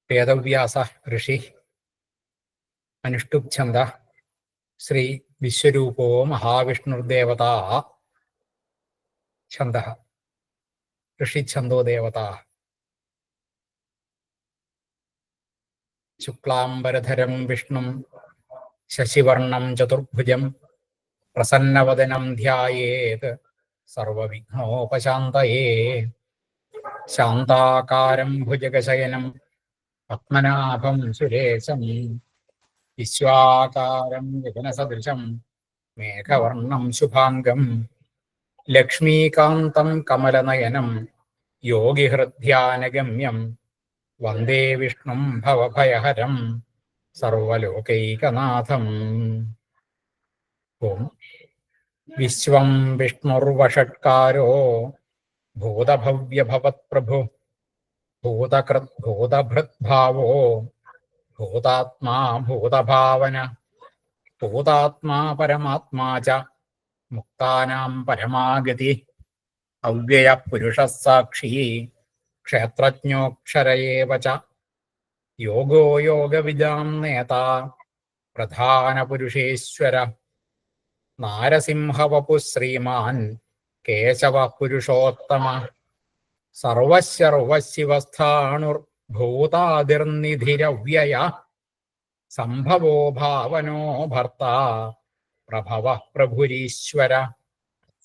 വേദവ്യാസ ഋഷി അനുഷ്ടുപ് ഛന്ദ ശ്രീ വിശ്വരൂപോ മഹാവിഷ്ണുർദേവതാ ഛന്ദ ഋഷിഛന്ദോ ദേവതാ ശുക്ലാംബരധരം വിഷ്ണും ശശിവർണം ചതുർഭുജം പ്രസന്നവദനം ധ്യായേത് സർവവിഘ്നോപശാന്തയേ. ശാന്താകാരം ഭുജഗശയനം പത്മനാഭം സുരേശം വിശ്വാകാരം ഗഗനസദൃശം മേഘവർണം ശുഭാംഗം ലക്ഷ്മീകാന്തം കമലനയനം യോഗിഹൃദ്ധ്യാനഗമ്യം വന്ദേ വിഷ്ണും ഭവഭയഹരം സർവലോകൈകനാഥം. ഓം വിശ്വം വിഷ്ണുർവഷട്കാരോ ഭൂതഭവ്യഭവത്പ്രഭു ഭൂതകൃത് ഭൂതഭൃദ്ഭാവോ ഭൂതാത്മാ ഭൂതഭാവന ഭൂതാത്മാ പരമാത്മാ ച മുക്താനാം പരമാഗതി അവ്യയ പുരുഷഃ സാക്ഷി ക്ഷേത്രജ്ഞോക്ഷര ഏവ ച യോഗോ യോഗവിദാം നേതാ പ്രധാനപുരുഷേശ്വര നാരസിംഹവപു ശ്രീമാൻ കേശവ പുരുഷോത്തമ സർവശർവശിവസ്ഥാണുർഭൂതാദിർനിധിരവ്യയ സംഭവോ ഭാവനോ ഭർത്ത പ്രഭവ പ്രഭുരീശ്വര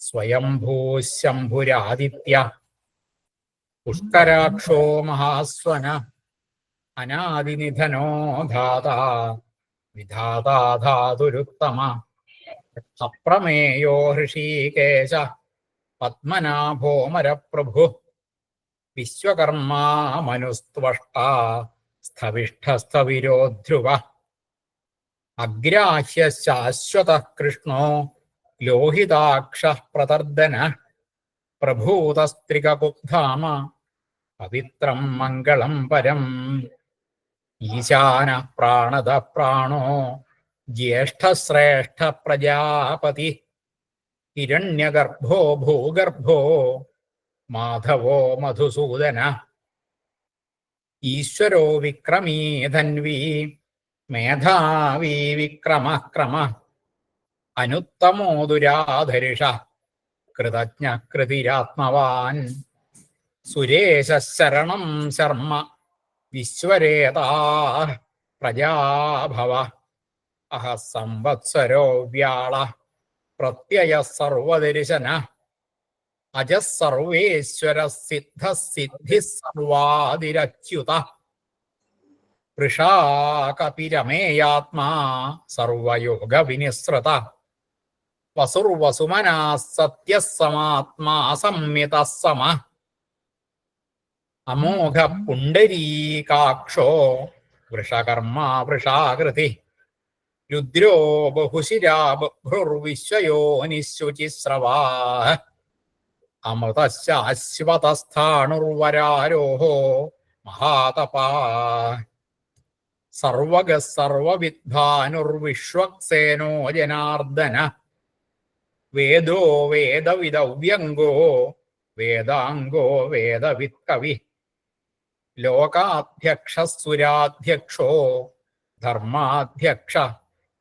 സ്വയംഭൂ ശംഭുരാദിത്യ പുഷ്കരാക്ഷോ മഹാസ്വന അനാദിനിധനോ ധാതാ വിധാതാ ധാതുരുത്തമ അപ്രമേയോ ഹൃഷീകേശ പത്മനാഭോമരപ്രഭു വിശ്വകർമാ മനുസ്ത്വഷ്ടാ സ്ഥവിഷ്ഠസ്ഥവിരോ ധ്രുവ അഗ്രാഹ്യ ശാശ്വത കൃഷ്ണോ ലോഹിതാക്ഷ പ്രതർദന പ്രഭൂതസ്ത്രികുബ്ധാമ പവിത്രം മംഗളം പരം ഈശാന പ്രാണദ പ്രാണോ ജ്യേഷ്ഠശ്രേഷ്ഠ പ്രജാപതി ഹിരണ്യഗർഭോ ഭൂഗർഭോ മാധവോ മധുസൂദന ഈശ്വരോ വിക്രമീ ധന്വീ മേധാവീ വിക്രമ ക്രമ അനുത്തമോ ദുരാധരിഷ കൃതജ്ഞ കൃതിരാത്മവാൻ സുരേശ ശരണം ശർമ്മ വിശ്വരേതാ പ്രജാഭവ അഹ സംവത്സരോ വ്യാള പ്രത്യയ സർവദർശന അജഃ സർവേശ്വര സിദ്ധ സിദ്ധി സർവാദിരച്യുത വൃഷാകപിരമേയാത്മാ സർവയോഗ വിനിസൃത വസുർവസുമനാ സത്യസമാത്മാ സംമിതഃ സമ അമോഘ പുണ്ഡരീകാക്ഷോ വൃഷകർമാ വൃഷാകൃതി രുദ്രോ ബഹുശിരാ ബഭ്രുർവിശ്വയോനിശുചിസ്രവാ അമൃതശ്ശാശ്വതസ്ഥാണുർവരാരോഹോ മഹാതപാ സർവഗ സർവവിദ്വാനുർവിശ്വക്സേനോ ജനാർദ്ദന വേദോ വേദവിദവ്യംഗോ വേദാംഗോ വേദവിത്കവി ലോകാധ്യക്ഷ സുരാധ്യക്ഷോ ധർമാധ്യക്ഷ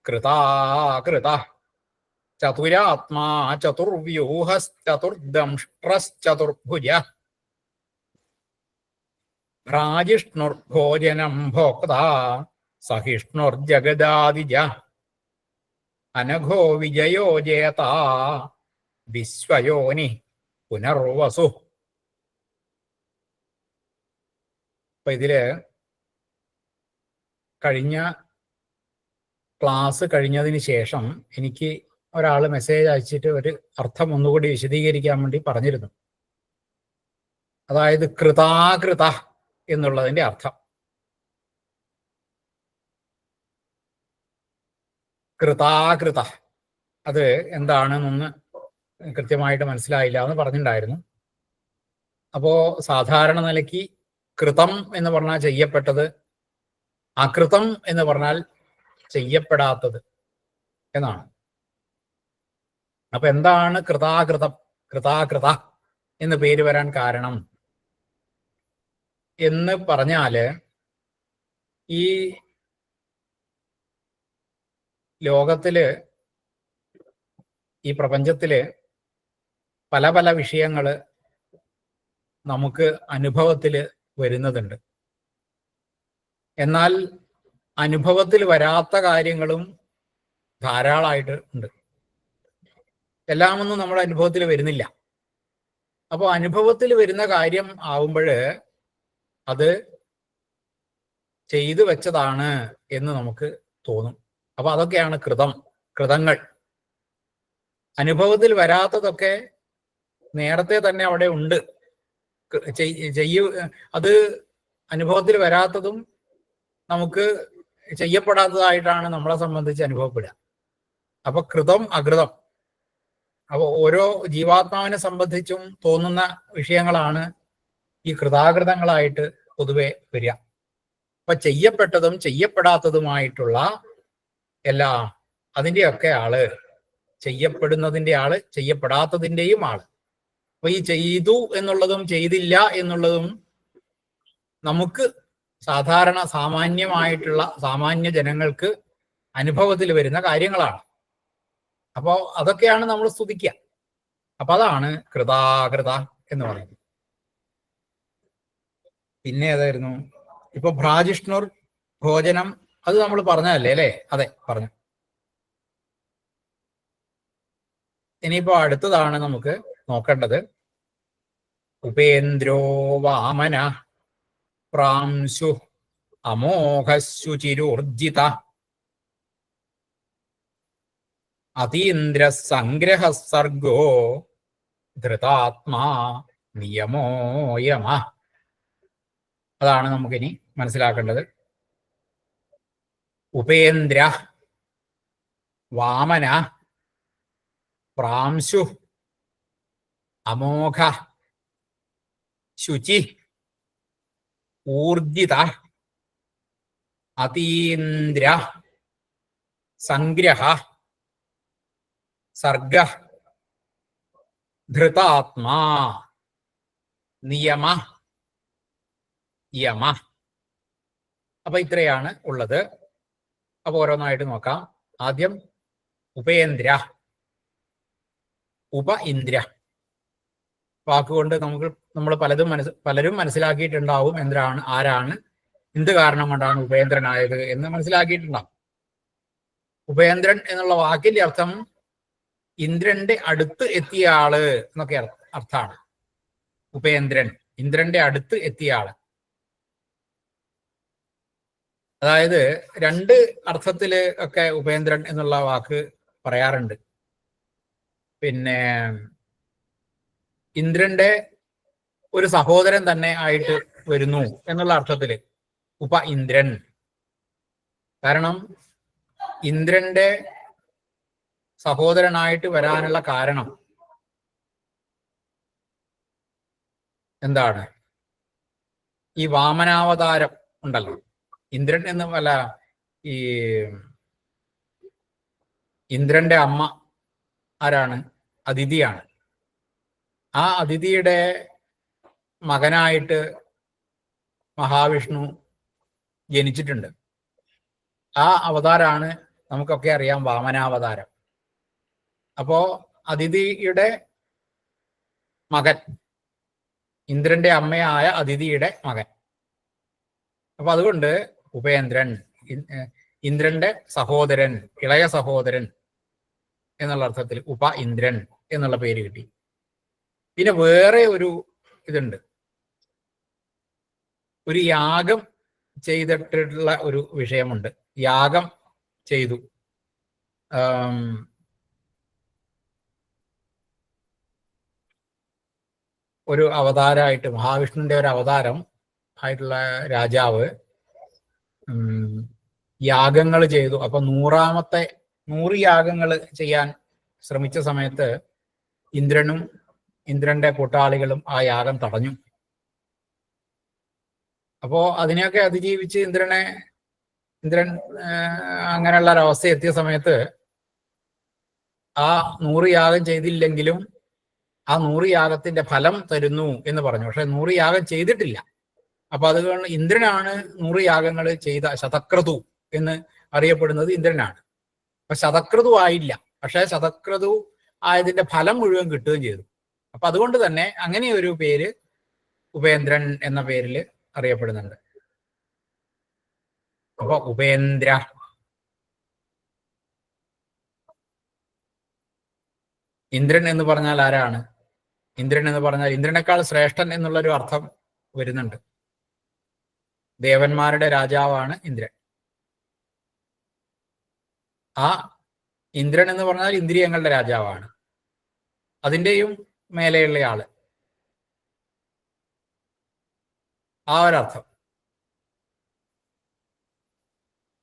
കൃതാകൃത ചതുരാത്മാ ചതുർവ്യൂഹശ്ചതുർദംഷ്ട്രശ്ചതുർഭുജ ഭ്രാജിഷ്ണുർഭോജനം ഭോക്താ സഹിഷ്ണുർജഗദാദിജ അനഘോ വിജയോ ജേതാ വിശ്വയോനി പുനർവസു. അപ്പൊ ഇതില് കഴിഞ്ഞ ക്ലാസ് കഴിഞ്ഞതിന് ശേഷം എനിക്ക് ഒരാൾ മെസ്സേജ് അയച്ചിട്ട് ഒരു അർത്ഥം ഒന്നുകൂടി വിശദീകരിക്കാൻ വേണ്ടി പറഞ്ഞിരുന്നു. അതായത് കൃതാകൃത എന്നുള്ളതിന്റെ അർത്ഥം. കൃതാകൃത അത് എന്താണെന്നൊന്ന് കൃത്യമായിട്ട് മനസ്സിലായില്ല എന്ന് പറഞ്ഞിട്ടുണ്ടായിരുന്നു. അപ്പോ സാധാരണ നിലയ്ക്ക് കൃതം എന്ന് പറഞ്ഞാൽ ചെയ്യപ്പെട്ടത്, അകൃതം എന്ന് പറഞ്ഞാൽ ചെയ്യപ്പെടാത്തത് എന്നാണ്. അപ്പൊ എന്താണ് കൃതാകൃതം, കൃതാകൃത എന്ന് പേര് വരാൻ കാരണം എന്ന് പറഞ്ഞാല് ഈ ലോകത്തില്, ഈ പ്രപഞ്ചത്തില് പല പല വിഷയങ്ങള് നമുക്ക് അനുഭവത്തിൽ വരുന്നതുണ്ട്. എന്നാൽ അനുഭവത്തിൽ വരാത്ത കാര്യങ്ങളും ധാരാളമായിട്ട് ഉണ്ട്. എല്ലാമൊന്നും നമ്മുടെ അനുഭവത്തിൽ വരുന്നില്ല. അപ്പോൾ അനുഭവത്തിൽ വരുന്ന കാര്യം ആവുമ്പോൾ അത് ചെയ്തു വെച്ചതാണ് എന്ന് നമുക്ക് തോന്നും. അപ്പൊ അതൊക്കെയാണ് കൃതങ്ങൾ. അനുഭവത്തിൽ വരാത്തതൊക്കെ നേരത്തെ തന്നെ അവിടെ ഉണ്ട്. അത് അനുഭവത്തിൽ വരാത്തതും നമുക്ക് ചെയ്യപ്പെടാത്തതായിട്ടാണ് നമ്മളെ സംബന്ധിച്ച് അനുഭവപ്പെടുക. അപ്പൊ കൃതം അകൃതം, അപ്പൊ ഓരോ ജീവാത്മാവിനെ സംബന്ധിച്ചും തോന്നുന്ന വിഷയങ്ങളാണ് ഈ കൃതാകൃതങ്ങളായിട്ട് പൊതുവെ വരിക. അപ്പൊ ചെയ്യപ്പെട്ടതും ചെയ്യപ്പെടാത്തതുമായിട്ടുള്ള എല്ലാം അതിൻ്റെയൊക്കെ ആള്, ചെയ്യപ്പെടുന്നതിൻ്റെ ആള്, ചെയ്യപ്പെടാത്തതിൻ്റെയും ആള്. അപ്പൊ ഈ ചെയ്തു എന്നുള്ളതും ചെയ്തില്ല എന്നുള്ളതും നമുക്ക് സാധാരണ സാമാന്യ ജനങ്ങൾക്ക് അനുഭവത്തിൽ വരുന്ന കാര്യങ്ങളാണ്. അപ്പോൾ അതൊക്കെയാണ് നമ്മൾ സ്തുതിക്കുക. അപ്പൊ അതാണ് കൃതാകൃത എന്ന് പറയുന്നത്. പിന്നെ ഏതായിരുന്നു? ഇപ്പൊ ഭ്രാജിഷ്ണുർ ഭോജനം, അത് നമ്മൾ പറഞ്ഞതല്ലേ അല്ലേ? അതെ, പറഞ്ഞു. ഇനിയിപ്പോ അടുത്തതാണ് നമുക്ക് നോക്കേണ്ടത്. ഉപേന്ദ്രോ വാമന പ്രാംശു അമോഘശുചിരുർജിത അതീന്ദ്ര സംഗ്രഹ സർഗോ ധൃതാത്മാ നിയമോയമ. അതാണ് നമുക്കിനി മനസ്സിലാക്കേണ്ടത്. ഉപേന്ദ്ര വാമന പ്രാംശു അമോഘ ശുചി ഊർജിത അതീന്ദ്ര സംഗ്രഹ സർഗ ധൃതാത്മാ നിയമ യമ. അപ്പൊ ഇത്രയാണ് ഉള്ളത്. അപ്പൊ ഓരോന്നായിട്ട് നോക്കാം. ആദ്യം ഉപേന്ദ്ര. ഉപ ഇന്ദ്ര വാക്കുകൊണ്ട് നമ്മൾ പലരും മനസ്സിലാക്കിയിട്ടുണ്ടാവും ആരാണ്, എന്ത് കാരണം കൊണ്ടാണ് ഉപേന്ദ്രനായത് എന്ന് മനസ്സിലാക്കിയിട്ടുണ്ടാവും. ഉപേന്ദ്രൻ എന്നുള്ള വാക്കിന്റെ അർത്ഥം ഇന്ദ്രന്റെ അടുത്ത് എത്തിയ ആള് എന്നൊക്കെ അർത്ഥമാണ്. ഉപേന്ദ്രൻ, ഇന്ദ്രന്റെ അടുത്ത് എത്തിയ ആള്. അതായത് രണ്ട് അർത്ഥത്തില് ഒക്കെ ഉപേന്ദ്രൻ എന്നുള്ള വാക്ക് പറയാറുണ്ട്. പിന്നെ ഇന്ദ്രന്റെ ഒരു സഹോദരൻ തന്നെ ആയിട്ട് വരുന്നു എന്നുള്ള അർത്ഥത്തില് ഉപ ഇന്ദ്രൻ. കാരണം ഇന്ദ്രന്റെ സഹോദരനായിട്ട് വരാനുള്ള കാരണം എന്താണ്? ഈ വാമനാവതാരം ഉണ്ടല്ലോ. ഇന്ദ്രൻ എന്ന് ഈ ഇന്ദ്രന്റെ അമ്മ ആരാണ്? അതിഥിയാണ്. ആ അതിഥിയുടെ മകനായിട്ട് മഹാവിഷ്ണു ജനിച്ചിട്ടുണ്ട്. ആ അവതാരമാണ് നമുക്കൊക്കെ അറിയാം, വാമനാവതാരം. അപ്പോ അതിഥിയുടെ മകൻ, ഇന്ദ്രന്റെ അമ്മയായ അതിഥിയുടെ മകൻ. അപ്പൊ അതുകൊണ്ട് ഉപേന്ദ്രൻ, ഇന്ദ്രന്റെ സഹോദരൻ, ഇളയ സഹോദരൻ എന്നുള്ള അർത്ഥത്തിൽ ഉപ ഇന്ദ്രൻ എന്നുള്ള പേര് കിട്ടി. പിന്നെ വേറെ ഒരു ഇതുണ്ട്. ഒരു യാഗം ചെയ്തിട്ടുള്ള ഒരു വിഷയമുണ്ട്. യാഗം ചെയ്തു. ഒരു അവതാരമായിട്ട്, മഹാവിഷ്ണുവിന്റെ ഒരു അവതാരം ആയിട്ടുള്ള രാജാവ് യാഗങ്ങൾ ചെയ്തു. അപ്പൊ 100 യാഗങ്ങൾ ചെയ്യാൻ ശ്രമിച്ച സമയത്ത് ഇന്ദ്രന്റെ കൂട്ടാളികളും ആ യാഗം തടഞ്ഞു. അപ്പോ അതിനെയൊക്കെ അതിജീവിച്ച് ഇന്ദ്രൻ അങ്ങനെയുള്ള ഒരവസ്ഥ എത്തിയ സമയത്ത് ആ 100 യാഗം ചെയ്തില്ലെങ്കിലും ആ 100 യാഗത്തിന്റെ ഫലം തരുന്നു എന്ന് പറഞ്ഞു. പക്ഷെ 100 യാഗം ചെയ്തിട്ടില്ല. അപ്പൊ അതുകൊണ്ട് ഇന്ദ്രനാണ് 100 യാഗങ്ങൾ ചെയ്ത ശതക്രതു എന്ന് അറിയപ്പെടുന്നത് ഇന്ദ്രനാണ്. അപ്പൊ ശതക്രതു ആയില്ല, പക്ഷെ ശതക്രതു ആയതിന്റെ ഫലം മുഴുവൻ കിട്ടുകയും ചെയ്തു. അപ്പൊ അതുകൊണ്ട് തന്നെ അങ്ങനെ ഒരു പേര് ഉപേന്ദ്രൻ എന്ന പേരിൽ അറിയപ്പെടുന്നുണ്ട്. അപ്പൊ ഉപേന്ദ്ര, ഇന്ദ്രൻ എന്ന് പറഞ്ഞാൽ ആരാണ്? ഇന്ദ്രൻ എന്ന് പറഞ്ഞാൽ ഇന്ദ്രനേക്കാൾ ശ്രേഷ്ഠൻ എന്നുള്ളൊരു അർത്ഥം വരുന്നുണ്ട്. ദേവന്മാരുടെ രാജാവാണ് ഇന്ദ്രൻ. ആ ഇന്ദ്രൻ എന്ന് പറഞ്ഞാൽ ഇന്ദ്രിയങ്ങളുടെ രാജാവാണ്, അതിൻ്റെയും മേലെയുള്ളയാള്, ആ ഒരർത്ഥം.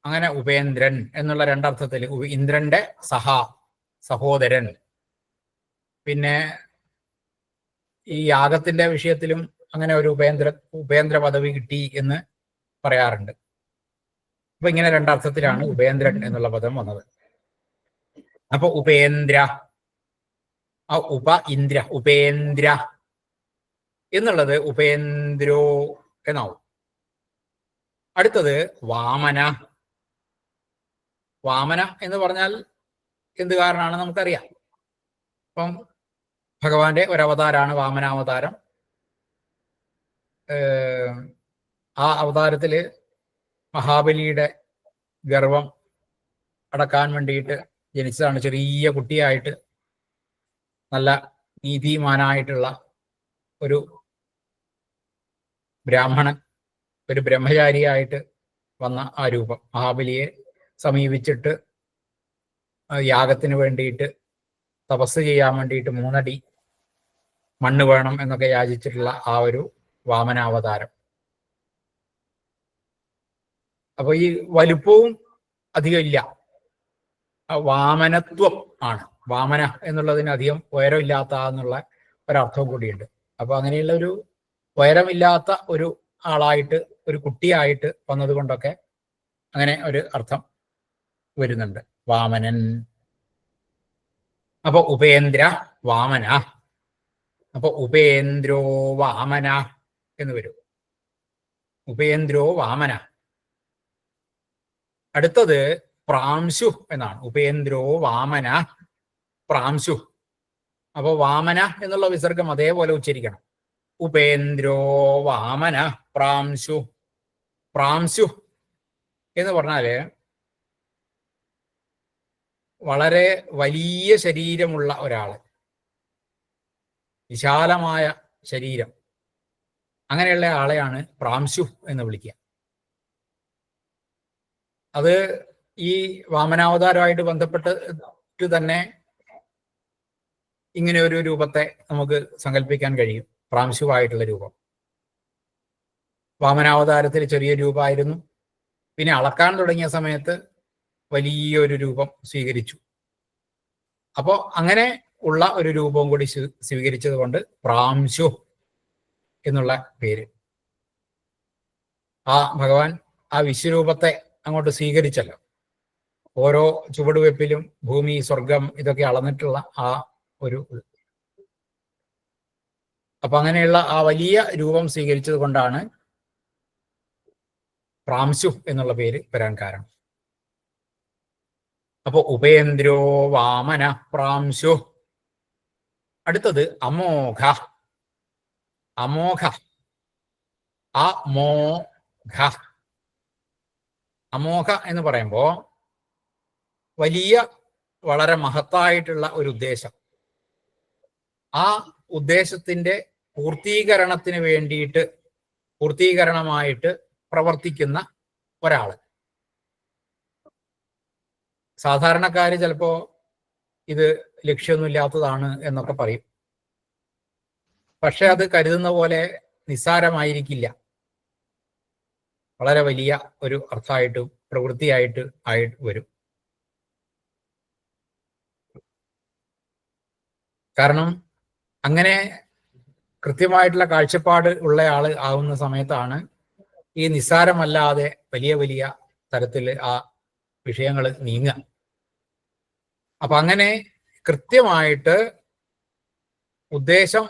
അങ്ങനെ ഉപേന്ദ്രൻ എന്നുള്ള രണ്ടർത്ഥത്തിൽ ഇന്ദ്രന്റെ സഹോദരൻ. പിന്നെ ഈ യാഗത്തിന്റെ വിഷയത്തിലും അങ്ങനെ ഒരു ഉപേന്ദ്ര പദവി കിട്ടി എന്ന് പറയാറുണ്ട്. അപ്പൊ ഇങ്ങനെ രണ്ടർത്ഥത്തിലാണ് ഉപേന്ദ്രൻ എന്നുള്ള പദം വന്നത്. അപ്പൊ ഉപേന്ദ്ര, ഉപേന്ദ്ര എന്നുള്ളത് ഉപേന്ദ്രോ എന്നാവും. അടുത്തത് വാമന. വാമന എന്ന് പറഞ്ഞാൽ എന്ത് കാരണമാണ് നമുക്കറിയാം. അപ്പം ഭഗവാന്റെ ഒരവതാരാണ് വാമനാവതാരം. ആ അവതാരത്തില് മഹാബലിയുടെ ഗർവം അടക്കാൻ വേണ്ടിയിട്ട് ജനിച്ചതാണ്. ചെറിയ കുട്ടിയായിട്ട് നല്ല നീതിമാനായിട്ടുള്ള ഒരു ബ്രാഹ്മണൻ, ഒരു ബ്രഹ്മചാരിയായിട്ട് വന്ന ആ രൂപം. മഹാബലിയെ സമീപിച്ചിട്ട് യാഗത്തിന് വേണ്ടിയിട്ട്, തപസ് ചെയ്യാൻ വേണ്ടിയിട്ട് 3 അടി മണ്ണ് വേണം എന്നൊക്കെ യാചിച്ചിട്ടുള്ള ആ ഒരു വാമനാവതാരം. അപ്പൊ ഈ വലുപ്പവും അധികം ഇല്ല, വാമനത്വം ആണ്. വാമന എന്നുള്ളതിന് അധികം ഉയരമില്ലാത്ത എന്നുള്ള ഒരർത്ഥവും കൂടിയുണ്ട്. അപ്പൊ അങ്ങനെയുള്ള ഒരു ഉയരമില്ലാത്ത ഒരു ആളായിട്ട്, ഒരു കുട്ടിയായിട്ട് വന്നത് കൊണ്ടൊക്കെ അങ്ങനെ ഒരു അർത്ഥം വരുന്നുണ്ട്, വാമനൻ. അപ്പൊ ഉപേന്ദ്ര വാമന, അപ്പൊ ഉപേന്ദ്രോ വാമന എന്ന് വരും. ഉപേന്ദ്രോ വാമന. അടുത്തത് പ്രാംശു എന്നാണ്. ഉപേന്ദ്രോ വാമന പ്രാംശു. അപ്പൊ വാമന എന്നുള്ള വിസർഗം അതേപോലെ ഉച്ചരിക്കണം. ഉപേന്ദ്രോ വാമന പ്രാംശു. പ്രാംശു എന്ന് പറഞ്ഞാല് വളരെ വലിയ ശരീരമുള്ള ഒരാള്, വിശാലമായ ശരീരം, അങ്ങനെയുള്ള ആളെയാണ് പ്രാംശു എന്ന് വിളിക്കുക. അത് ഈ വാമനാവതാരമായിട്ട് ബന്ധപ്പെട്ട് തന്നെ ഇങ്ങനെ ഒരു രൂപത്തെ നമുക്ക് സങ്കല്പിക്കാൻ കഴിയും, പ്രാംശുവായിട്ടുള്ള രൂപം. വാമനാവതാരത്തിൽ ചെറിയ രൂപമായിരുന്നു, പിന്നെ അളക്കാൻ തുടങ്ങിയ സമയത്ത് വലിയൊരു രൂപം സ്വീകരിച്ചു. അപ്പോ അങ്ങനെ ഉള്ള ഒരു രൂപവും കൂടി സ്വീകരിച്ചത് കൊണ്ട് പ്രാംശു എന്നുള്ള പേര്. ആ ഭഗവാൻ ആ വിശ്വരൂപത്തെ അങ്ങോട്ട് സ്വീകരിച്ചല്ലോ. ഓരോ ചുവടുവെപ്പിലും ഭൂമി, സ്വർഗം ഇതൊക്കെ അളന്നിട്ടുള്ള ആ ഒരു, അപ്പൊ അങ്ങനെയുള്ള ആ വലിയ രൂപം സ്വീകരിച്ചത് കൊണ്ടാണ് പ്രാംശു എന്നുള്ള പേര് വരാൻ കാരണം. അപ്പൊ ഉപേന്ദ്രോ വാമന പ്രാംശു. അടുത്തത് അമോഘ. അമോഘ, അമോഘ. അമോഘ എന്ന് പറയുമ്പോ വലിയ, വളരെ മഹത്തായിട്ടുള്ള ഒരു ഉദ്ദേശം, ആ ഉദ്ദേശത്തിന്റെ പൂർത്തീകരണത്തിന് വേണ്ടിയിട്ട്, പൂർത്തീകരണമായിട്ട് പ്രവർത്തിക്കുന്ന ഒരാള്. സാധാരണക്കാര് ചിലപ്പോ ഇത് ലക്ഷ്യമൊന്നുമില്ലാത്തതാണ് എന്നൊക്കെ പറയും, പക്ഷെ അത് കരുതുന്ന പോലെ നിസ്സാരമായിരിക്കില്ല. വളരെ വലിയ ഒരു അർത്ഥമായിട്ട്, പ്രവൃത്തിയായിട്ട് വരും. കാരണം അങ്ങനെ കൃത്യമായിട്ടുള്ള കാഴ്ചപ്പാട് ഉള്ള ആള് ആവുന്ന സമയത്താണ് ഈ നിസ്സാരമല്ലാതെ വലിയ വലിയ തരത്തിൽ ആ വിഷയങ്ങൾ നീങ്ങുക. അപ്പൊ അങ്ങനെ കൃത്യമായിട്ട് ഉദ്ദേശം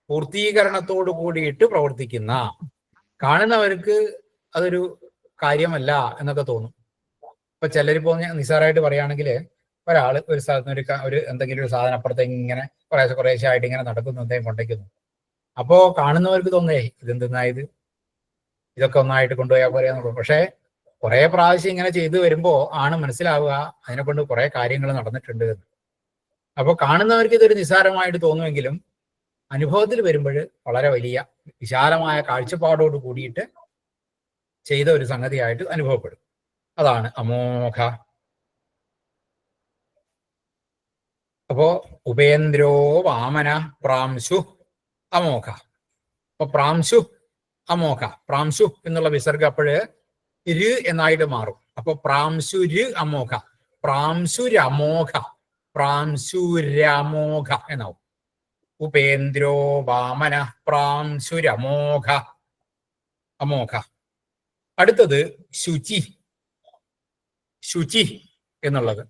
പൂർത്തീകരണത്തോടു കൂടിയിട്ട് പ്രവർത്തിക്കുന്ന, കാണുന്നവർക്ക് അതൊരു കാര്യമല്ല എന്നൊക്കെ തോന്നും. ഇപ്പൊ ചിലരിപ്പോ നിസ്സാരമായിട്ട് പറയുകയാണെങ്കിൽ ഒരാൾ ഒരു സ്ഥലത്ത് ഒരു എന്തെങ്കിലും ഒരു സാധനം അപ്പുറത്തെ ഇങ്ങനെ കുറേശ്ശെ ആയിട്ട് ഇങ്ങനെ നടക്കുന്നു, എന്തെങ്കിലും കൊണ്ടേക്കുന്നു. അപ്പോ കാണുന്നവർക്ക് തോന്നേ ഇതെന്തെന്നായത്, ഇതൊക്കെ ഒന്നായിട്ട് കൊണ്ടുപോയാൽ പോരെയെന്ന്. പക്ഷെ കുറെ പ്രാവശ്യം ഇങ്ങനെ ചെയ്തു വരുമ്പോ ആണ് മനസ്സിലാവുക അതിനെ കൊണ്ട് കുറെ കാര്യങ്ങൾ നടന്നിട്ടുണ്ട് എന്ന്. അപ്പോൾ കാണുന്നവർക്ക് ഇതൊരു നിസ്സാരമായിട്ട് തോന്നുമെങ്കിലും അനുഭവത്തിൽ വരുമ്പോൾ വളരെ വലിയ വിശാലമായ കാഴ്ചപ്പാടോട് കൂടിയിട്ട് ചെയ്ത ഒരു സംഗതിയായിട്ട് അനുഭവപ്പെടും. അതാണ് അമോഘ. അപ്പോ ഉപേന്ദ്രോ വാമന പ്രാംശു അമോഘ. അപ്പൊ പ്രാംശു അമോഘ, പ്രാംശു എന്നുള്ള വിസർഗം അപ്പോഴ് ര് എന്നായിട്ട് മാറും. അപ്പൊ പ്രാംശുര് അമോഘ, പ്രാംശുരമോഘ, പ്രാംശുരമോഘ എന്നാവും. ഉപേന്ദ്രോ വാമന പ്രാംശുരമോഘ അമോഘ. അടുത്തത് ശുചി. ശുചി എന്നുള്ളത്,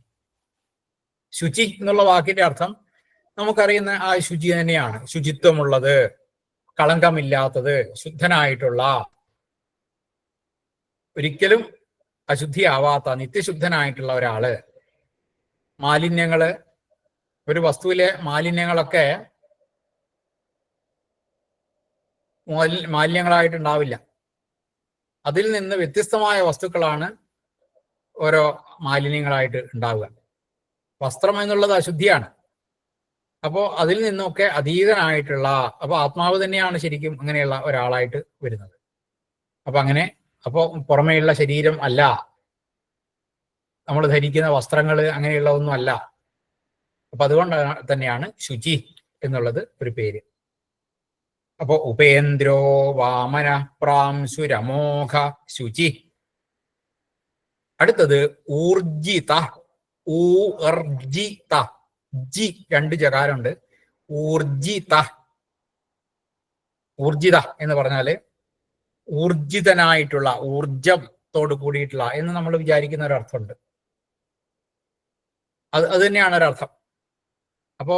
ശുചി എന്നുള്ള വാക്കിന്റെ അർത്ഥം നമുക്കറിയുന്ന ആ ശുചി തന്നെയാണ്. ശുചിത്വമുള്ളത്, കളങ്കമില്ലാത്തത്, ശുദ്ധനായിട്ടുള്ള, ഒരിക്കലും അശുദ്ധിയാവാത്ത നിത്യശുദ്ധനായിട്ടുള്ള ഒരാള്. മാലിന്യങ്ങള്, ഒരു വസ്തുവിലെ മാലിന്യങ്ങളൊക്കെ മാലിന്യങ്ങളായിട്ടുണ്ടാവില്ല. അതിൽ നിന്ന് വ്യത്യസ്തമായ വസ്തുക്കളാണ് ഓരോ മാലിന്യങ്ങളായിട്ട് ഉണ്ടാവുക. വസ്ത്രം എന്നുള്ളത് അശുദ്ധിയാണ്. അപ്പോൾ അതിൽ നിന്നൊക്കെ അതീതനായിട്ടുള്ള, അപ്പൊ ആത്മാവ് തന്നെയാണ് ശരിക്കും അങ്ങനെയുള്ള ഒരാളായിട്ട് വരുന്നത്. അപ്പൊ അങ്ങനെ, അപ്പോ പുറമേയുള്ള ശരീരം അല്ല, നമ്മൾ ധരിക്കുന്ന വസ്ത്രങ്ങൾ അങ്ങനെയുള്ളതൊന്നും അല്ല. അപ്പൊ അതുകൊണ്ട് തന്നെയാണ് ശുചി എന്നുള്ളത് ഒരു പേര്. അപ്പോ ഉപേന്ദ്രോ വാമന പ്രാംശുരമോഘ ശുചി. അടുത്തത് ഊർജിത. ഊർജിത, ജി രണ്ട് ജകാരമുണ്ട്. ഊർജിത. ഊർജിത എന്ന് പറഞ്ഞാല് ഊർജിതനായിട്ടുള്ള, ഊർജത്തോട് കൂടിയിട്ടുള്ള എന്ന് നമ്മൾ വിചാരിക്കുന്ന ഒരർത്ഥമുണ്ട്. അത് തന്നെയാണ് ഒരർത്ഥം. അപ്പോ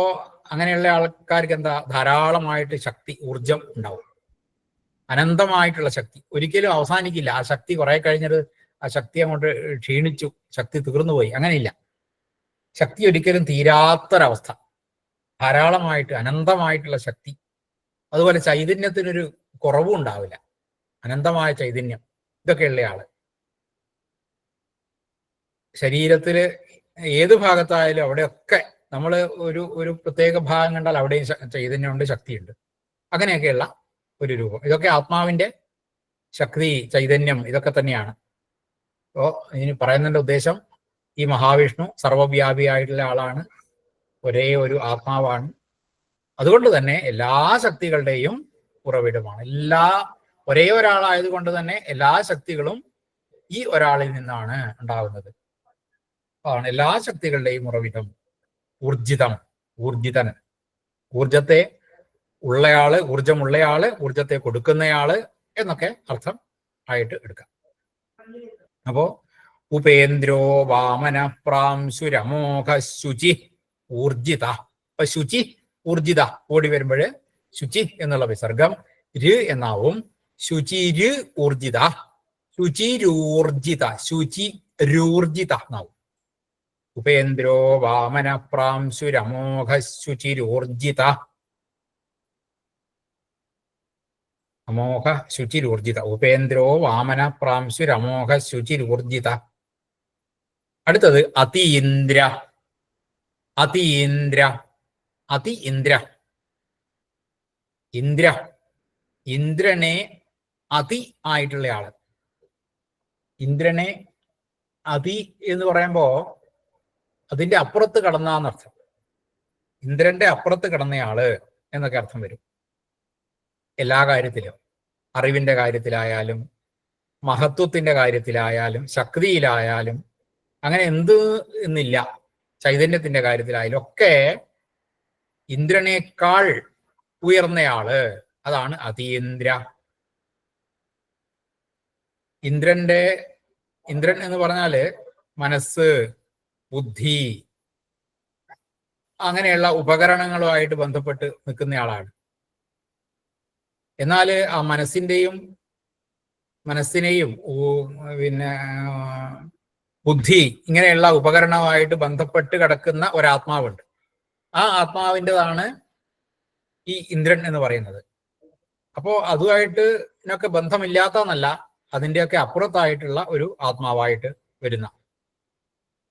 അങ്ങനെയുള്ള ആൾക്കാർക്ക് എന്താ, ധാരാളമായിട്ട് ശക്തി, ഊർജം ഉണ്ടാവും. അനന്തമായിട്ടുള്ള ശക്തി, ഒരിക്കലും അവസാനിക്കില്ല. ആ ശക്തി കുറെ കഴിഞ്ഞത് ആ ശക്തി അങ്ങോട്ട് ക്ഷീണിച്ചു, ശക്തി തീർന്നുപോയി, അങ്ങനെയില്ല. ശക്തി ഒരിക്കലും തീരാത്തൊരവസ്ഥ, ധാരാളമായിട്ട് അനന്തമായിട്ടുള്ള ശക്തി. അതുപോലെ ചൈതന്യത്തിനൊരു കുറവും ഉണ്ടാവില്ല, അനന്തമായ ചൈതന്യം. ഇതൊക്കെയുള്ള ആള് ശരീരത്തില് ഏത് ഭാഗത്തായാലും അവിടെയൊക്കെ നമ്മൾ ഒരു പ്രത്യേക ഭാഗം കണ്ടാൽ അവിടെയും ചൈതന്യമുണ്ട്, ശക്തിയുണ്ട്. അങ്ങനെയൊക്കെയുള്ള ഒരു രൂപം. ഇതൊക്കെ ആത്മാവിന്റെ ശക്തി, ചൈതന്യം, ഇതൊക്കെ തന്നെയാണ്. അപ്പോൾ ഇനി പറയുന്നതിന്റെ ഉദ്ദേശം, ഈ മഹാവിഷ്ണു സർവവ്യാപിയായിട്ടുള്ള ആളാണ്, ഒരേ ഒരു ആത്മാവാണ്. അതുകൊണ്ട് തന്നെ എല്ലാ ശക്തികളുടെയും ഉറവിടമാണ്. ഒരേ ഒരാളായതുകൊണ്ട് തന്നെ എല്ലാ ശക്തികളും ഈ ഒരാളിൽ നിന്നാണ് ഉണ്ടാകുന്നത്. അതാണ് എല്ലാ ശക്തികളുടെയും ഉറവിടം. ഊർജിതം, ഊർജിതൻ, ഊർജത്തെ ഉള്ളയാള്, ഊർജമുള്ളയാള്, ഊർജത്തെ കൊടുക്കുന്നയാള് എന്നൊക്കെ അർത്ഥം ആയിട്ട് എടുക്കാം. അപ്പോ ഉപേന്ദ്രോ വാമന പ്രാംശുരമോഘ ശുചി ഊർജിത. അപ്പൊ ശുചി, ഊർജിത ഓടി വരുമ്പോഴ് ശുചി എന്നുള്ള വിസർഗം ര് എന്നാവും. ശുചിര് ഊർജിത, ശുചിരൂർജിത, ശുചിരൂർജിത എന്നാവും. ഉപേന്ദ്രോ വാമന പ്രാംശുരമോഘ ശുചിരൂർജിത. അമോഘ ശുചിരൂർജിത. ഉപേന്ദ്രോ വാമന പ്രാംശുരമോഘ ശുചിരൂർജിത. അടുത്തത് അതീന്ദ്ര. അതീന്ദ്ര, അതീന്ദ്ര, ഇന്ദ്ര, ഇന്ദ്രനെ അതി ആയിട്ടുള്ള ആള്. ഇന്ദ്രനെ അതി എന്ന് പറയുമ്പോ അതിന്റെ അപ്പുറത്ത് കടന്നാന്നർത്ഥം. ഇന്ദ്രന്റെ അപ്പുറത്ത് കടന്നയാള് എന്നൊക്കെ അർത്ഥം വരും. എല്ലാ കാര്യത്തിലും, അറിവിന്റെ കാര്യത്തിലായാലും മഹത്വത്തിന്റെ കാര്യത്തിലായാലും ശക്തിയിലായാലും അങ്ങനെ എന്ത് എന്നില്ല, ചൈതന്യത്തിന്റെ കാര്യത്തിലായാലും ഒക്കെ ഇന്ദ്രനേക്കാൾ ഉയർന്നയാള്, അതാണ് അതീന്ദ്ര. ഇന്ദ്രൻ എന്ന് പറഞ്ഞാല് മനസ്സ്, ബുദ്ധി, അങ്ങനെയുള്ള ഉപകരണങ്ങളുമായിട്ട് ബന്ധപ്പെട്ട് നിൽക്കുന്നയാളാണ്. എന്നാൽ ആ മനസ്സിന്റെയും മനസ്സിനെയും പിന്നെ ബുദ്ധി ഇങ്ങനെയുള്ള ഉപകരണമായിട്ട് ബന്ധപ്പെട്ട് കിടക്കുന്ന ഒരാത്മാവുണ്ട്. ആ ആത്മാവിൻ്റെതാണ് ഈ ഇന്ദ്രൻ എന്ന് പറയുന്നത്. അപ്പോ അതുമായിട്ട് ഇതിനൊക്കെ ബന്ധമില്ലാത്തതെന്നല്ല, അതിൻ്റെയൊക്കെ അപ്പുറത്തായിട്ടുള്ള ഒരു ആത്മാവായിട്ട് വരുന്ന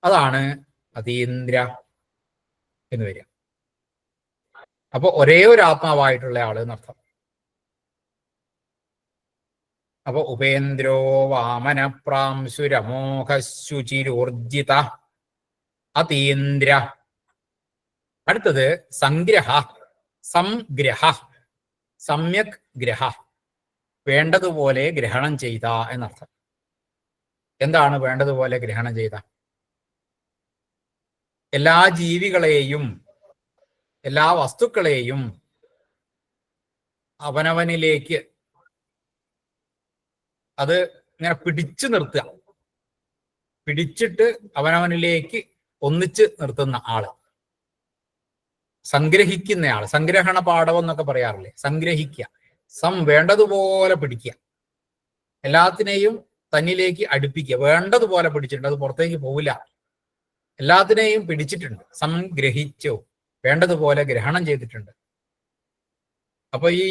അതാണ് അതീന്ദ്ര എന്ന് വരിക. അപ്പൊ ഒരേ ഒരു ആത്മാവായിട്ടുള്ള ആള് എന്നർത്ഥം. അപ്പൊ ഉപേന്ദ്രോ വാമന പ്രാംശുരമോഹശുചിരോർജിത അതീന്ദ്ര. അടുത്തത് സംഗ്രഹ. സംഗ്രഹ സമ്യക് ഗ്രഹ, വേണ്ടതുപോലെ ഗ്രഹണം ചെയ്ത എന്നർത്ഥം. എന്താണ് വേണ്ടതുപോലെ ഗ്രഹണം ചെയ്ത? എല്ലാ ജീവികളെയും എല്ലാ വസ്തുക്കളെയും അവനവനിലേക്ക് അത് ഇങ്ങനെ പിടിച്ചു നിർത്തുക, പിടിച്ചിട്ട് അവനവനിലേക്ക് ഒന്നിച്ച് നിർത്തുന്ന ആള്, സംഗ്രഹിക്കുന്നയാൾ. സംഗ്രഹണ പാഠം എന്നൊക്കെ പറയാറില്ലേ? സംഗ്രഹിക്കുക, വേണ്ടതുപോലെ പിടിക്കുക, എല്ലാത്തിനെയും തന്നിലേക്ക് അടുപ്പിക്കുക. വേണ്ടതുപോലെ പിടിച്ചിട്ടുണ്ട്, അത് പുറത്തേക്ക് പോവില്ല. എല്ലാത്തിനെയും പിടിച്ചിട്ടുണ്ട്, സംഗ്രഹിച്ചു, വേണ്ടതുപോലെ ഗ്രഹണം ചെയ്തിട്ടുണ്ട്. അപ്പൊ ഈ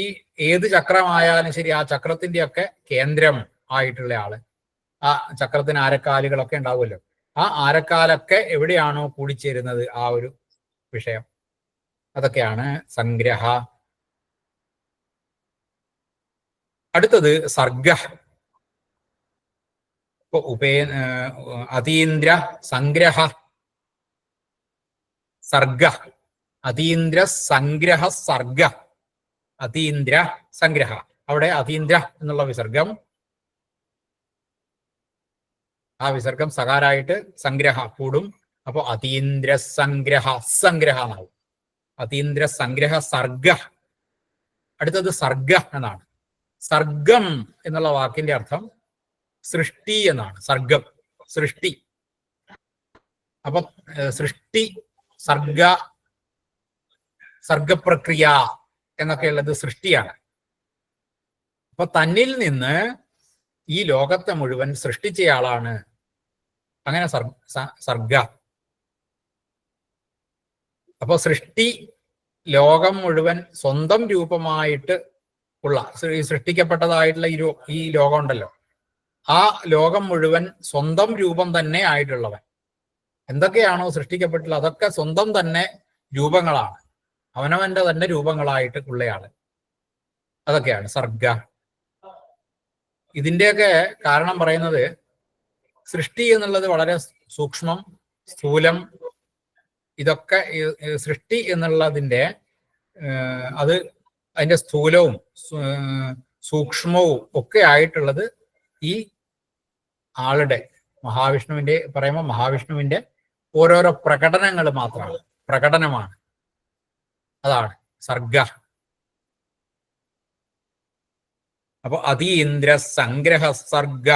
ഏത് ചക്രമായാലും ശരി, ആ ചക്രത്തിന്റെ ഒക്കെ കേന്ദ്രം ആയിട്ടുള്ള ആള്, ആ ചക്രത്തിന് ആരക്കാലുകളൊക്കെ ഉണ്ടാവുമല്ലോ, ആ ആരക്കാലൊക്കെ എവിടെയാണോ കൂടിച്ചേരുന്നത് ആ ഒരു വിഷയം, അതൊക്കെയാണ് സംഗ്രഹ. അടുത്തത് സർഗ. ഇപ്പൊ അതീന്ദ്ര സംഗ്രഹ സർഗ. അതീന്ദ്ര സംഗ്രഹ സർഗ. അതീന്ദ്ര സംഗ്രഹ. അവിടെ അതീന്ദ്ര എന്നുള്ള വിസർഗം, ആ വിസർഗം സകാരായിട്ട് സംഗ്രഹ കൂടും. അപ്പൊ അതീന്ദ്ര സംഗ്രഹ സംഗ്രഹ എന്നാവും. അതീന്ദ്ര സംഗ്രഹ സർഗ. അടുത്തത് സർഗ എന്നാണ്. സർഗം എന്നുള്ള വാക്കിന്റെ അർത്ഥം സൃഷ്ടി എന്നാണ്. സർഗം സൃഷ്ടി. അപ്പൊ സൃഷ്ടി, സർഗ, സർഗപ്രക്രിയ എന്നൊക്കെയുള്ളത് സൃഷ്ടിയാണ്. അപ്പൊ തന്നിൽ നിന്ന് ഈ ലോകത്തെ മുഴുവൻ സൃഷ്ടിച്ചയാളാണ്. അങ്ങനെ സർഗ. അപ്പൊ സൃഷ്ടി, ലോകം മുഴുവൻ സ്വന്തം രൂപമായിട്ട് ഉള്ള സൃഷ്ടിക്കപ്പെട്ടതായിട്ടുള്ള ഈ ലോകം ഉണ്ടല്ലോ, ആ ലോകം മുഴുവൻ സ്വന്തം രൂപം തന്നെ ആയിട്ടുള്ളവൻ. എന്തൊക്കെയാണോ സൃഷ്ടിക്കപ്പെട്ടുള്ളത് അതൊക്കെ സ്വന്തം തന്നെ രൂപങ്ങളാണ്, അവനവന്റെ തന്നെ രൂപങ്ങളായിട്ട് ഉള്ളയാള്. അതൊക്കെയാണ് സർഗ. ഇതിന്റെയൊക്കെ കാരണം പറയുന്നത്, സൃഷ്ടി എന്നുള്ളത് വളരെ സൂക്ഷ്മം, സ്ഥൂലം, ഇതൊക്കെ സൃഷ്ടി എന്നുള്ളതിന്റെ അത് അതിന്റെ സ്ഥൂലവും സൂക്ഷ്മവും ഒക്കെ ആയിട്ടുള്ളത് ഈ ആളുടെ മഹാവിഷ്ണുവിന്റെ പറയുമ്പോൾ മഹാവിഷ്ണുവിന്റെ ഓരോരോ പ്രകടനങ്ങൾ മാത്രമാണ്, പ്രകടനമാണ്. അതാണ് സർഗ. അപ്പൊ അതീന്ദ്ര സംഗ്രഹ സർഗ.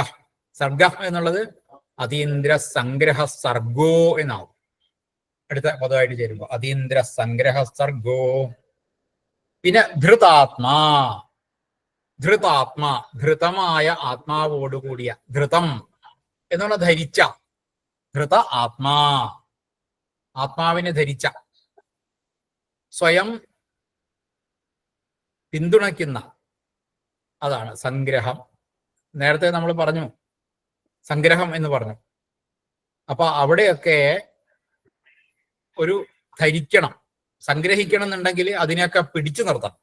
സർഗ എന്നുള്ളത് അതീന്ദ്ര സംഗ്രഹ സർഗോ എന്നാവും അടുത്ത പദമായിട്ട് ചേരുമ്പോ. അതീന്ദ്ര സംഗ്രഹ സർഗോ. പിന്നെ ധൃതാത്മാ. ധൃതാത്മാ, ധൃതമായ ആത്മാവോടുകൂടിയ. ധൃതം എന്നുള്ള ധരിച്ച. ധൃത ആത്മാ, ആത്മാവിനെ ധരിച്ച, സ്വയം പിന്തുണയ്ക്കുന്ന, അതാണ് സംഗ്രഹം. നേരത്തെ നമ്മൾ പറഞ്ഞു സംഗ്രഹം എന്ന് പറഞ്ഞു. അപ്പൊ അവിടെയൊക്കെ ഒരു ധരിക്കണം, സംഗ്രഹിക്കണം എന്നുണ്ടെങ്കിൽ അതിനെയൊക്കെ പിടിച്ചു നിർത്തണം.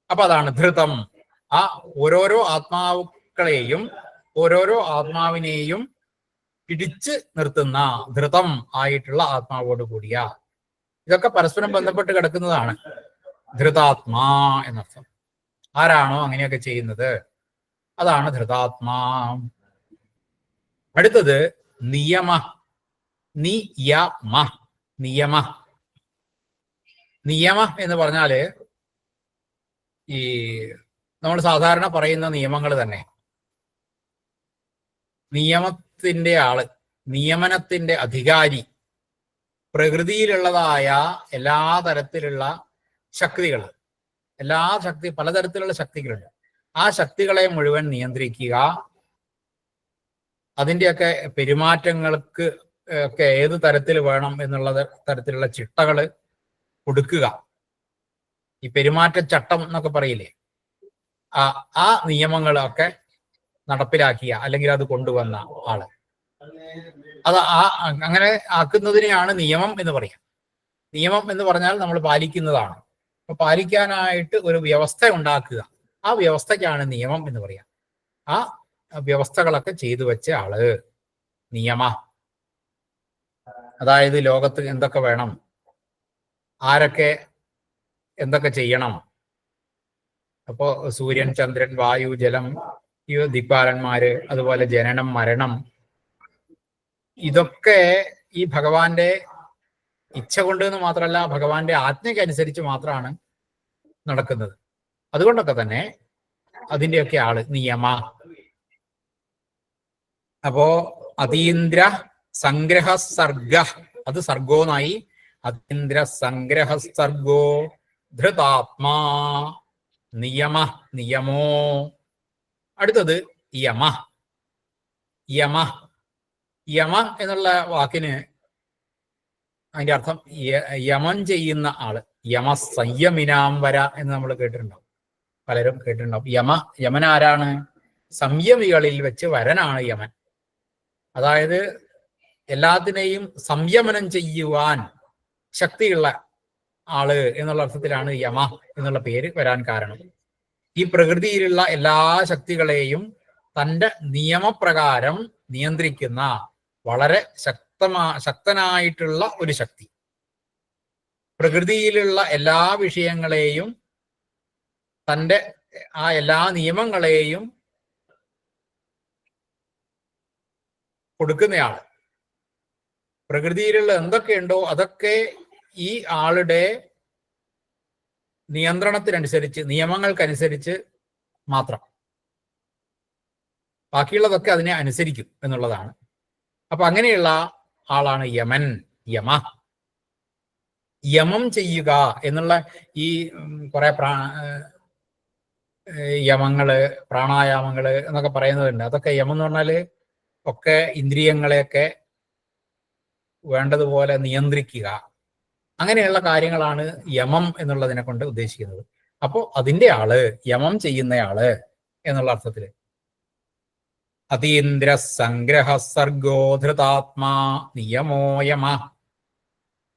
അപ്പൊ അതാണ് ധൃതം. ആ ഓരോരോ ആത്മാക്കളെയും ഓരോരോ ആത്മാവിനെയും പിടിച്ച് നിർത്തുന്ന ധൃതം ആയിട്ടുള്ള ആത്മാവോട് കൂടിയ. ഇതൊക്കെ പരസ്പരം ബന്ധപ്പെട്ട് കിടക്കുന്നതാണ്. ധൃതാത്മാ എന്നർത്ഥം. ആരാണോ അങ്ങനെയൊക്കെ ചെയ്യുന്നത് അതാണ് ധൃതാത്മാ. അടുത്തത് നിയമ. നിയമ. നിയമ. നിയമ എന്ന് പറഞ്ഞാല് ഈ നമ്മൾ സാധാരണ പറയുന്ന നിയമങ്ങൾ തന്നെ. നിയമത്തിന്റെ ആള്, നിയമനത്തിന്റെ അധികാരി, പ്രകൃതിയിലുള്ളതായ എല്ലാ തരത്തിലുള്ള ശക്തികൾ, പലതരത്തിലുള്ള ശക്തികളുണ്ട്. ആ ശക്തികളെ മുഴുവൻ നിയന്ത്രിക്കുക, അതിൻ്റെയൊക്കെ പെരുമാറ്റങ്ങൾക്ക് ഒക്കെ ഏത് തരത്തിൽ വേണം എന്നുള്ള തരത്തിലുള്ള ചിട്ടകൾ കൊടുക്കുക. ഈ പെരുമാറ്റച്ചട്ടം എന്നൊക്കെ പറയില്ലേ, ആ നിയമങ്ങളൊക്കെ നടപ്പിലാക്കിയ അല്ലെങ്കിൽ അത് കൊണ്ടുവന്ന ആള്, അത് അങ്ങനെ ആക്കുന്നതിനെയാണ് നിയമം എന്ന് പറയാം. നിയമം എന്ന് പറഞ്ഞാൽ നമ്മൾ പാലിക്കുന്നതാണ്. അപ്പൊ പാലിക്കാനായിട്ട് ഒരു വ്യവസ്ഥ ഉണ്ടാക്കുക, ആ വ്യവസ്ഥയ്ക്കാണ് നിയമം എന്ന് പറയാം. ആ വ്യവസ്ഥകളൊക്കെ ചെയ്തു വെച്ച ആള് നിയമ. അതായത് ലോകത്ത് എന്തൊക്കെ വേണം, ആരൊക്കെ എന്തൊക്കെ ചെയ്യണം. അപ്പോ സൂര്യൻ, ചന്ദ്രൻ, വായു, ജലം, ഈ ദിക്പാലന്മാര്, അതുപോലെ ജനനം, മരണം, ഇതൊക്കെ ഈ ഭഗവാന്റെ ഇച്ഛ കൊണ്ട് എന്ന് മാത്രമല്ല, ഭഗവാന്റെ ആജ്ഞയ്ക്കനുസരിച്ച് മാത്രമാണ് നടക്കുന്നത്. അതുകൊണ്ടൊക്കെ തന്നെ അതിൻ്റെയൊക്കെ ആള് നിയമ. അപ്പോ അതീന്ദ്ര സംഗ്രഹ സർഗ, അത് സർഗോന്നായി. അതീന്ദ്ര സംഗ്രഹ സർഗോ ധൃതാത്മാ നിയമ, നിയമോ. അടുത്തത് യമ. യമ, യമ എന്നുള്ള വാക്കിന് അതിന്റെ അർത്ഥം യമം ചെയ്യുന്ന ആള്. യമ സംയമിനാം വര എന്ന് നമ്മൾ കേട്ടിട്ടുണ്ടാവും, പലരും കേട്ടിട്ടുണ്ടാവും. യമൻ ആരാണ്? സംയമികളിൽ വെച്ച് വരനാണ് യമൻ. അതായത് എല്ലാത്തിനെയും സംയമനം ചെയ്യുവാൻ ശക്തിയുള്ള ആള് എന്നുള്ള അർത്ഥത്തിലാണ് യമ എന്നുള്ള പേര് വരാൻ കാരണം. ഈ പ്രകൃതിയിലുള്ള എല്ലാ ശക്തികളെയും തൻ്റെ നിയമപ്രകാരം നിയന്ത്രിക്കുന്ന വളരെ ശക്തനായിട്ടുള്ള ഒരു ശക്തി. പ്രകൃതിയിലുള്ള എല്ലാ വിഷയങ്ങളെയും, തൻ്റെ ആ എല്ലാ നിയമങ്ങളെയും കൊടുക്കുന്നയാള്. പ്രകൃതിയിലുള്ള എന്തൊക്കെയുണ്ടോ അതൊക്കെ ഈ ആളുടെ നിയന്ത്രണത്തിനനുസരിച്ച്, നിയമങ്ങൾക്കനുസരിച്ച് മാത്രം. ബാക്കിയുള്ളതൊക്കെ അതിനെ അനുസരിക്കും എന്നുള്ളതാണ്. അപ്പൊ അങ്ങനെയുള്ള ആളാണ് യമൻ. യമ, യമം ചെയ്യുക എന്നുള്ള ഈ കുറെ യമങ്ങള്, പ്രാണായാമങ്ങള് എന്നൊക്കെ പറയുന്നതുണ്ട്. അതൊക്കെ യമം എന്ന് പറഞ്ഞാല് ഒക്കെ ഇന്ദ്രിയങ്ങളെയൊക്കെ വേണ്ടതുപോലെ നിയന്ത്രിക്കുക, അങ്ങനെയുള്ള കാര്യങ്ങളാണ് യമം എന്നുള്ളതിനെ കൊണ്ട് ഉദ്ദേശിക്കുന്നത്. അപ്പോൾ അതിന്റെ ആള്, യമം ചെയ്യുന്നയാള് എന്നുള്ള അർത്ഥത്തില്. അതീന്ദ്ര സംഗ്രഹ സർഗോ ധൃതാത്മാ നിയമോ യമ.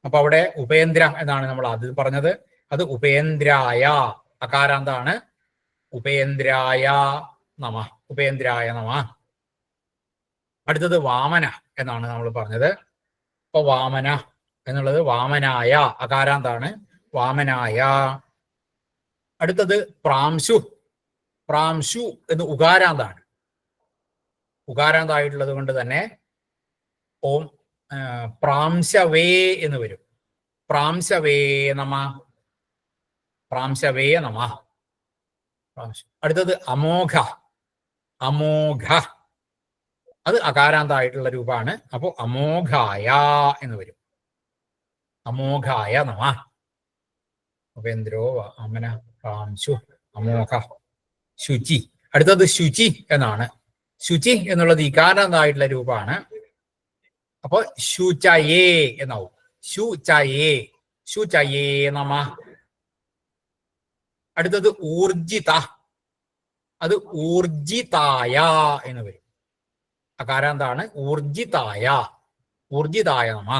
അപ്പൊ അവിടെ ഉപേന്ദ്ര എന്നാണ് നമ്മൾ ആദ്യം പറഞ്ഞത്. അത് ഉപേന്ദ്രായ, അകാരാന്താണ്. ഉപേന്ദ്രായ നമ, ഉപേന്ദ്രായ നമ. അടുത്തത് വാമന എന്നാണ് നമ്മൾ പറഞ്ഞത്. അപ്പൊ വാമന എന്നുള്ളത് വാമനായ, അകാരാന്താണ്. വാമനായ. അടുത്തത് പ്രാംശു. പ്രാംശു എന്ന് ഉകാരാന്താണ്. ഉകാരാന്തായിട്ടുള്ളത് കൊണ്ട് തന്നെ ഓം പ്രാംശവേ എന്ന് വരും. പ്രാംശവേ നമ, പ്രാംശവേ നമ. അടുത്തത് അമോഘ. അമോഘ, അത് അകാരാന്തായിട്ടുള്ള രൂപമാണ്. അപ്പോ അമോഘായ എന്ന് വരും. അമോഘായ നമ. ഉപേന്ദ്രോ വാമന പ്രാംശു അമോഘ. ശുചി. അടുത്തത് ശുചി എന്നാണ്. ശുചി എന്നുള്ളത് ഇകാരാന്തായിട്ടുള്ള രൂപമാണ്. അപ്പൊ ശുചയേ എന്നാവും. ശുചയേ, ശുചയേ നമ. അടുത്തത് ഊർജിത. അത് ഊർജിതായ എന്ന് വരും. അകാരാന്താണ്. ഊർജിതായ, ഊർജിതായ നമ.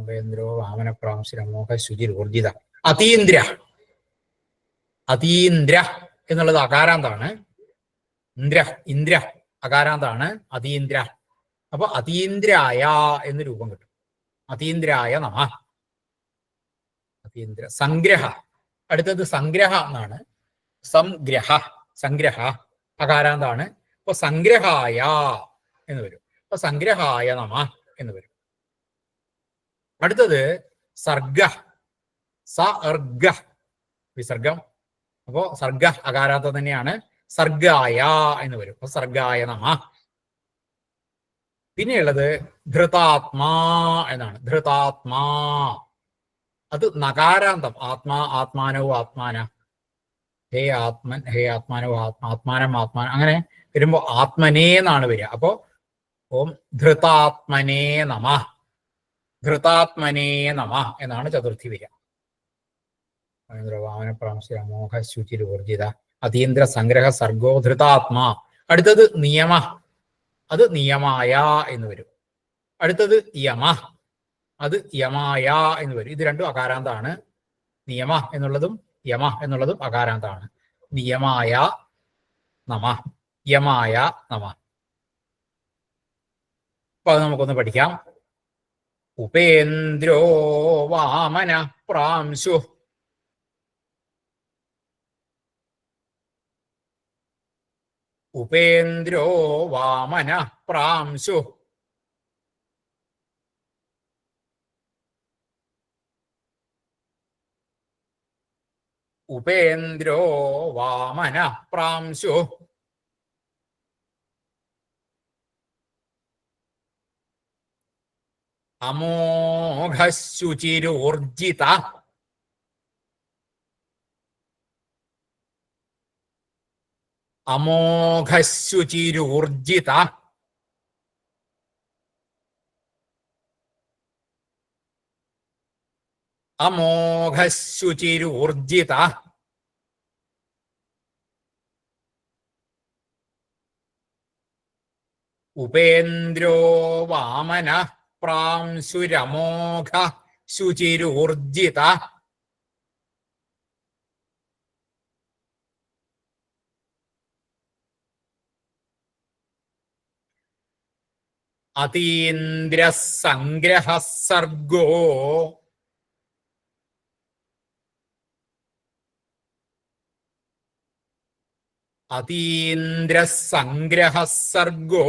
ഉപേന്ദ്രോ വാമന പ്രാംശുരമോഹ ശുചി ഊർജിത. അതീന്ദ്ര. അതീന്ദ്ര എന്നുള്ളത് അകാരാന്താണ്. ഇന്ദ്ര, ഇന്ദ്ര അകാരാന്താണ്. അതീന്ദ്ര. അപ്പൊ അതീന്ദ്രായ എന്ന് രൂപം കിട്ടും. അതീന്ദ്രായ നമ. അതീന്ദ്ര. സംഗ്രഹ. അടുത്തത് സംഗ്രഹ എന്നാണ്. സംഗ്രഹ, സംഗ്രഹ അകാരാന്താണ്. അപ്പൊ സംഗ്രഹായ എന്ന് വരും. അപ്പൊ സംഗ്രഹായ നമ എന്ന് വരും. അടുത്തത് സർഗ. സർഗ, വിസർഗം. അപ്പോ സർഗ അകാരാന്തം തന്നെയാണ്. സർഗായ എന്ന് വരും. അപ്പൊ സർഗായ നമ. പിന്നെയുള്ളത് ധൃതാത്മാ എന്നാണ്. ധൃതാത്മാ, അത് നകാരാന്തം. ആത്മാ, ആത്മാനോ ആത്മാന, ഹേ ആത്മൻ, ഹേ ആത്മാനോ ആത്മാനം ആത്മാനം, അങ്ങനെ വരുമ്പോ ആത്മനേ എന്നാണ് വരിക. അപ്പോ ഓം ധൃതാത്മനേ നമ, ധൃതാത്മനേ നമ എന്നാണ് ചതുർത്ഥി വരിക. വാമന പ്രാംശ മോഹ ശുചിരൂർജിത അതീന്ദ്ര സംഗ്രഹ സർഗോ ധൃതാത്മാ. അടുത്തത് നിയമ, അത് നിയമായ എന്ന് വരും. അടുത്തത് യമ, അത് യമായ എന്ന് വരും. ഇത് രണ്ടും അകാരാന്താണ്. നിയമ എന്നുള്ളതും യമ എന്നുള്ളതും അകാരാന്താണ്. നിയമായ നമ, യമായ നമ. അപ്പൊ അത് നമുക്കൊന്ന് പഠിക്കാം. ഉപേന്ദ്രോ വാമന പ്രാംശു, ഉപേന്ദ്രോ വാമന പ്രാംശു, ഉപേന്ദ്രോ വാമന പ്രാംശു. അമോഘശുചിരൂർജിത, അമോഘശുചിരൂർജിത, അമോഘശുചിരൂർജിത. ഉപേന്ദ്രോ വാമന പ്രാംശുരമോഘ ശുചിരൂർജിത. അതീന്ദ്ര സംഗ്രഹ സർഗോ, അതീന്ദ്ര സംഗ്രഹ സർഗോ,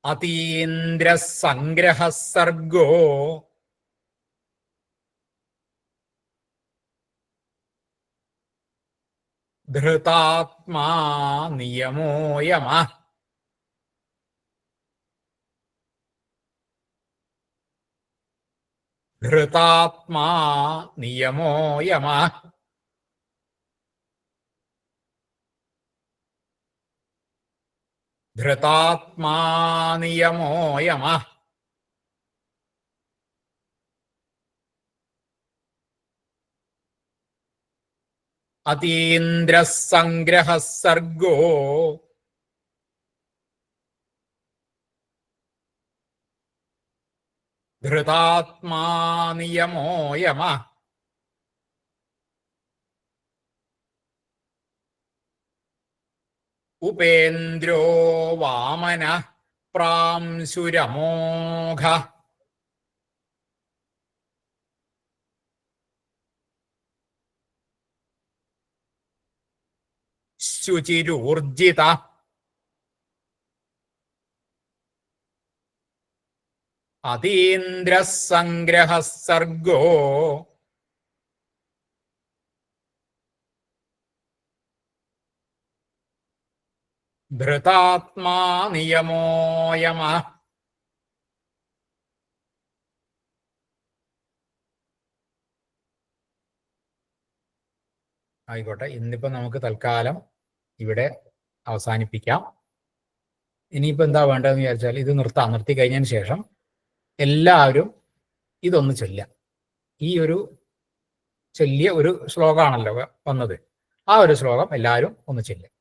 അതീന്ദ്ര സംഗ്രഹ സർഗോ. ധൃതാത്മാ നിയമോ യമ, ധൃതാത്മാ നിയമോ യമ. ധൃതാത്മാ നിയമോ യമ. അതീന്ദ്ര സംഗ്രഹ സർഗോ, ധൃതാത്മാ നിയമോ യമ. ഉപേന്ദ്രോ വാമന പ്രാംശുരമോഘ, ശുചിരൂർജിത. അതീന്ദ്ര സംഗ്രഹ സർഗോ, ധൃതാത്മാ നിയമോ യമ. ആയിക്കോട്ടെ, ഇന്നിപ്പോ നമുക്ക് തൽക്കാലം ഇവിടെ അവസാനിപ്പിക്കാം. ഇനിയിപ്പോ എന്താ വേണ്ടതെന്ന് വിചാരിച്ചാൽ ഇത് നിർത്തി കഴിഞ്ഞതിന് ശേഷം എല്ലാവരും ഇതൊന്ന് ചൊല്ലാം. ഈ ഒരു ചൊല്ലിയ ഒരു ശ്ലോകമാണല്ലോ വന്നത്, ആ ഒരു ശ്ലോകം എല്ലാവരും ഒന്ന് ചൊല്ലുക.